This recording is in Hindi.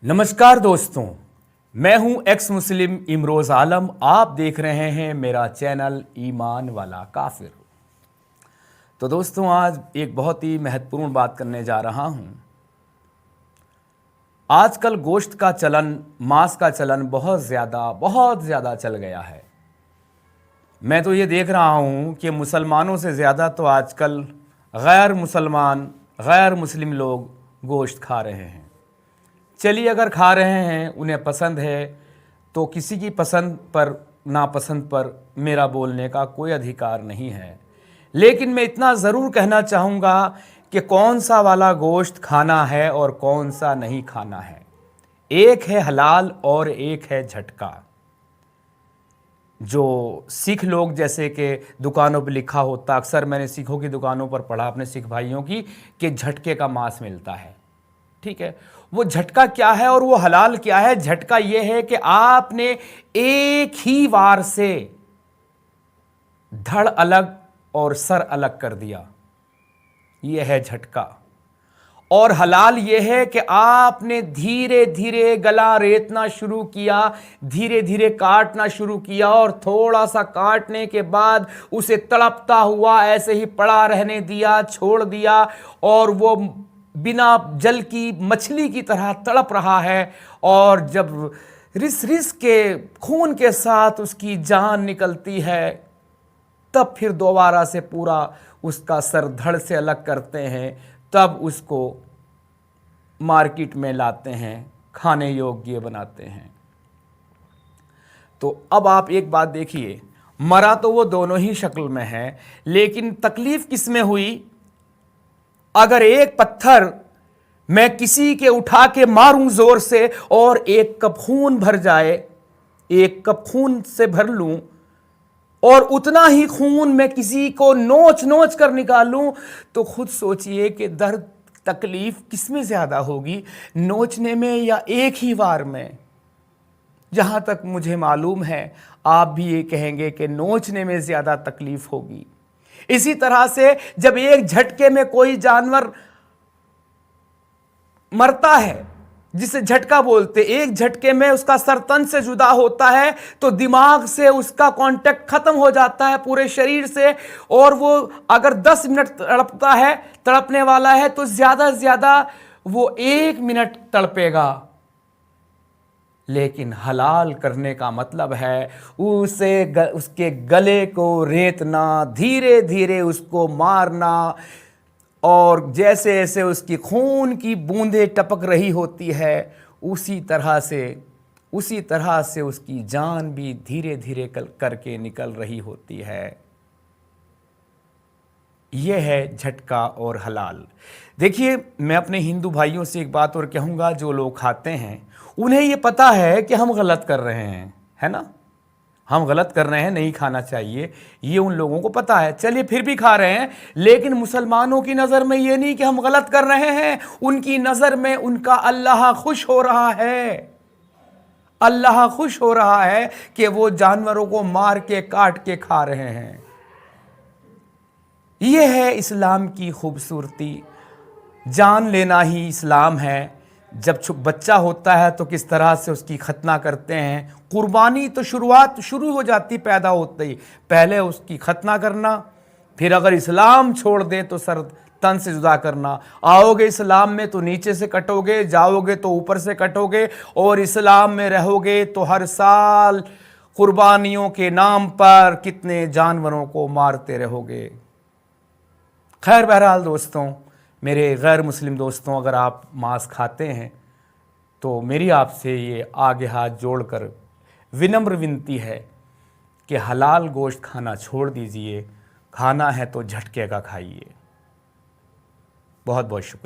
नमस्कार दोस्तों, मैं हूं एक्स मुस्लिम इमरोज़ आलम। आप देख रहे हैं मेरा चैनल ईमान वाला काफिर। तो दोस्तों, आज एक बहुत ही महत्वपूर्ण बात करने जा रहा हूं। आजकल गोश्त का चलन, मांस का चलन बहुत ज़्यादा चल गया है। मैं तो ये देख रहा हूं कि मुसलमानों से ज़्यादा तो आजकल गैर मुस्लिम लोग गोश्त खा रहे हैं। चलिए, अगर खा रहे हैं, उन्हें पसंद है, तो किसी की पसंद पर नापसंद पर मेरा बोलने का कोई अधिकार नहीं है। लेकिन मैं इतना ज़रूर कहना चाहूँगा कि कौन सा वाला गोश्त खाना है और कौन सा नहीं खाना है। एक है हलाल और एक है झटका। जो सिख लोग, जैसे कि दुकानों पर लिखा होता, अक्सर मैंने सिखों की दुकानों पर पढ़ा अपने सिख भाइयों की, कि झटके का मांस मिलता है। ठीक है, वो झटका क्या है और वो हलाल क्या है? झटका ये है कि आपने एक ही वार से धड़ अलग और सर अलग कर दिया, ये है झटका। और हलाल ये है कि आपने धीरे धीरे गला रेतना शुरू किया, धीरे धीरे काटना शुरू किया, और थोड़ा सा काटने के बाद उसे तड़पता हुआ ऐसे ही पड़ा रहने दिया, छोड़ दिया, और वो बिना जल की मछली की तरह तड़प रहा है। और जब रिस रिस के खून के साथ उसकी जान निकलती है, तब फिर दोबारा से पूरा उसका सर धड़ से अलग करते हैं, तब उसको मार्केट में लाते हैं, खाने योग्य बनाते हैं। तो अब आप एक बात देखिए, मरा तो वो दोनों ही शक्ल में है, लेकिन तकलीफ किस में हुई? अगर एक पत्थर मैं किसी के उठा के मारूं जोर से और एक कप खून भर जाए, एक कप खून से भर लूं, और उतना ही खून मैं किसी को नोच नोच कर निकालूं, तो खुद सोचिए कि दर्द तकलीफ किस में ज्यादा होगी, नोचने में या एक ही वार में? जहां तक मुझे मालूम है, आप भी ये कहेंगे कि नोचने में ज्यादा तकलीफ होगी। इसी तरह से जब एक झटके में कोई जानवर मरता है, जिसे झटका बोलते, एक झटके में उसका सर तन से जुदा होता है, तो दिमाग से उसका कांटेक्ट खत्म हो जाता है पूरे शरीर से, और वो अगर 10 मिनट तड़पता है, तड़पने वाला है, तो ज्यादा से ज्यादा वो 1 मिनट तड़पेगा। लेकिन हलाल करने का मतलब है उसके गले को रेतना, धीरे धीरे उसको मारना, और जैसे जैसे उसकी खून की बूंदें टपक रही होती है, उसी तरह से उसकी जान भी धीरे धीरे करके निकल रही होती है। यह है झटका और हलाल। देखिए, मैं अपने हिंदू भाइयों से एक बात और कहूँगा, जो लोग खाते हैं उन्हें ये पता है कि हम गलत कर रहे हैं, है ना? हम गलत कर रहे हैं, नहीं खाना चाहिए, ये उन लोगों को पता है। चलिए, फिर भी खा रहे हैं। लेकिन मुसलमानों की नज़र में ये नहीं कि हम गलत कर रहे हैं, उनकी नज़र में उनका अल्लाह खुश हो रहा है। अल्लाह खुश हो रहा है कि वो जानवरों को मार के काट के खा रहे हैं। ये है इस्लाम की खूबसूरती। जान लेना ही इस्लाम है। जब बच्चा होता है तो किस तरह से उसकी खतना करते हैं। कुर्बानी तो शुरुआत शुरू हो जाती पैदा होते ही, पहले उसकी खतना करना, फिर अगर इस्लाम छोड़ दे तो सर तन से जुदा करना। आओगे इस्लाम में तो नीचे से कटोगे, जाओगे तो ऊपर से कटोगे, और इस्लाम में रहोगे तो हर साल कुर्बानियों के नाम पर कितने जानवरों को मारते रहोगे। खैर, बहरहाल दोस्तों, मेरे गैर मुस्लिम दोस्तों, अगर आप मांस खाते हैं तो मेरी आपसे ये आगे हाथ जोड़कर विनम्र विनती है कि हलाल गोश्त खाना छोड़ दीजिए। खाना है तो झटके का खाइए। बहुत बहुत शुक्रिया।